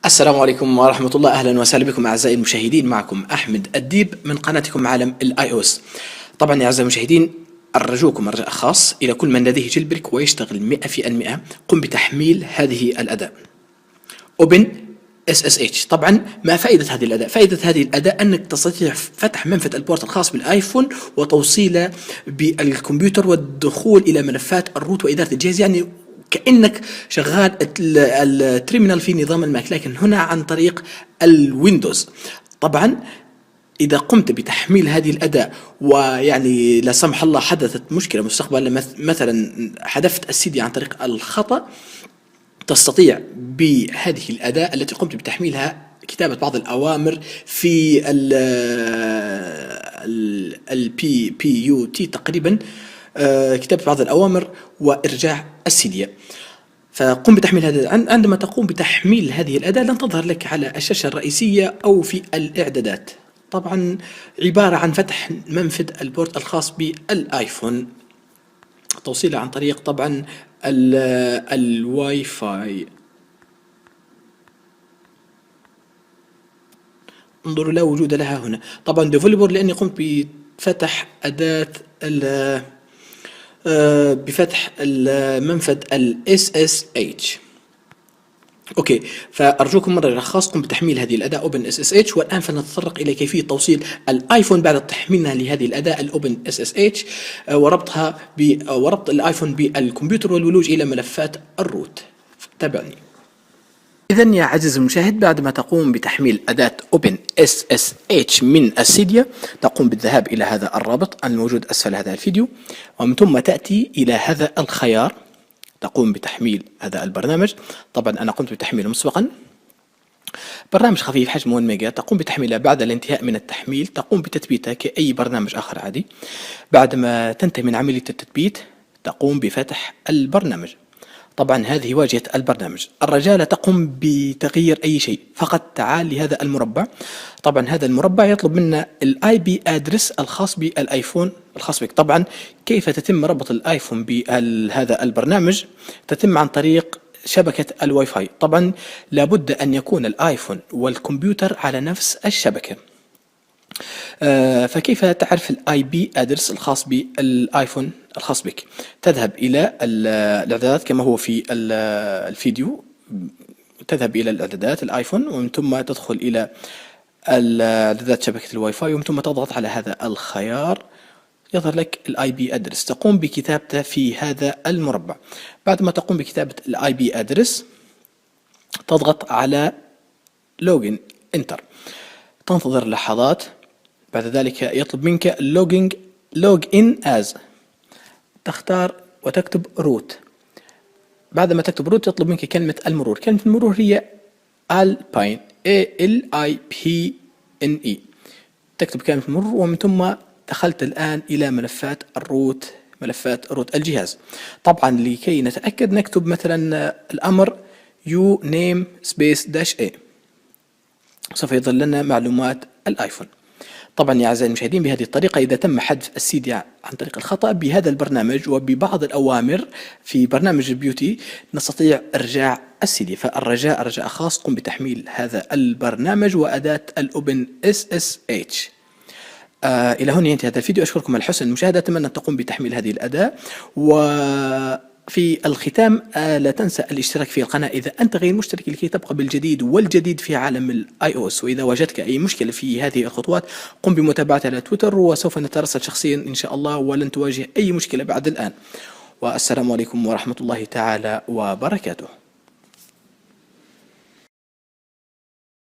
السلام عليكم ورحمة الله. أهلا وسهلا بكم أعزائي المشاهدين، معكم أحمد الديب من قناتكم عالم الاي او اس. طبعا يا أعزائي المشاهدين، أرجوكم رجاء خاص إلى كل من لديه جلبريك ويشتغل 100%، قم بتحميل هذه الأداة Open SSH. طبعا ما فائدة هذه الأداة؟ فائدة هذه الأداة أنك تستطيع فتح منفذ البورت الخاص بالآيفون وتوصيله بالكمبيوتر والدخول إلى ملفات الروت وإدارة الجهاز، يعني كأنك شغال الترمينال في نظام الماك، لكن هنا عن طريق الويندوز. طبعا إذا قمت بتحميل هذه الأداة ويعني لا سمح الله حدثت مشكلة مستقبلا، مثلا حذفت السي عن طريق الخطأ، تستطيع بهذه الأداة التي قمت بتحميلها كتابة بعض الأوامر في البي يو تي تقريبا، كتابة بعض الأوامر وإرجاع السي. فقم بتحميل هذا. عندما تقوم بتحميل هذه الأداة لن تظهر لك على الشاشة الرئيسية أو في الإعدادات. طبعا عبارة عن فتح منفذ البورت الخاص بالآيفون، توصيله عن طريق طبعا الواي فاي. انظروا لا وجود لها هنا. طبعا ديفلوبر لأني قمت بفتح أداة بفتح المنفذ ال SSH. اوكي، فارجوكم مره خاص قم بتحميل هذه الاداه اوبن اس اس اتش. والان فنتطرق الى كيفيه توصيل الايفون بعد تحميلنا لهذه الاداه الاوبن اس اس اتش وربط الايفون بالكمبيوتر والولوج الى ملفات الروت. تابعني. إذن يا عزيزي المشاهد، بعد ما تقوم بتحميل أداة Open SSH من السيديا، تقوم بالذهاب إلى هذا الرابط الموجود أسفل هذا الفيديو، ومن ثم تأتي إلى هذا الخيار، تقوم بتحميل هذا البرنامج. طبعا أنا قمت بتحميله مسبقا. برنامج خفيف حجمه 1 ميجا، تقوم بتحميله. بعد الانتهاء من التحميل تقوم بتثبيته كأي برنامج آخر عادي. بعد ما تنتهي من عملية التثبيت تقوم بفتح البرنامج. طبعا هذه واجهة البرنامج. الرجاء لا تقوم بتغيير أي شيء، فقط تعال لهذا المربع. طبعا هذا المربع يطلب منا الاي بي ادرس الخاص بالايفون الخاص بك. طبعا كيف تتم ربط الايفون بهذا البرنامج؟ تتم عن طريق شبكة الواي فاي. طبعا لابد أن يكون الايفون والكمبيوتر على نفس الشبكة. فكيف تعرف الاي بي ادرس الخاص بالايفون الخاص بك؟ تذهب الى الاعدادات كما هو في الفيديو. تذهب الى الاعدادات الايفون، ومن ثم تدخل الى اعدادات شبكة الواي فاي، ومن ثم تضغط على هذا الخيار، يظهر لك الاي بي ادرس. تقوم بكتابته في هذا المربع. بعد ما تقوم بكتابة الاي بي ادرس تضغط على لوجن انتر، تنتظر لحظات. بعد ذلك يطلب منك لوج ان از، تختار وتكتب روت. بعد ما تكتب روت يطلب منك كلمة المرور. كلمة المرور هي Alpine ALIPNE. تكتب كلمة المرور، ومن ثم دخلت الآن إلى ملفات روت الجهاز. طبعا لكي نتأكد نكتب مثلا الأمر you name space dash a، سوف يظهر لنا معلومات الآيفون. طبعا يا أعزائي المشاهدين، بهذه الطريقة إذا تم حذف السي عن طريق الخطأ بهذا البرنامج وببعض الأوامر في برنامج البيوتي نستطيع إرجاع السي. فالرجاء رجاء خاص قم بتحميل هذا البرنامج وأداة الأوبن اس اس اتش. إلى هنا ينتهي هذا الفيديو. أشكركم على حسن المشاهدة. أتمنى أن تقوم بتحميل هذه الأداة. في الختام لا تنسى الاشتراك في القناة إذا أنت غير مشترك، لكي تبقى بالجديد والجديد في عالم الاي او اس. وإذا وجدت أي مشكلة في هذه الخطوات قم بمتابعتها على تويتر، وسوف نتراسل شخصيا إن شاء الله، ولن تواجه أي مشكلة بعد الآن. والسلام عليكم ورحمة الله تعالى وبركاته.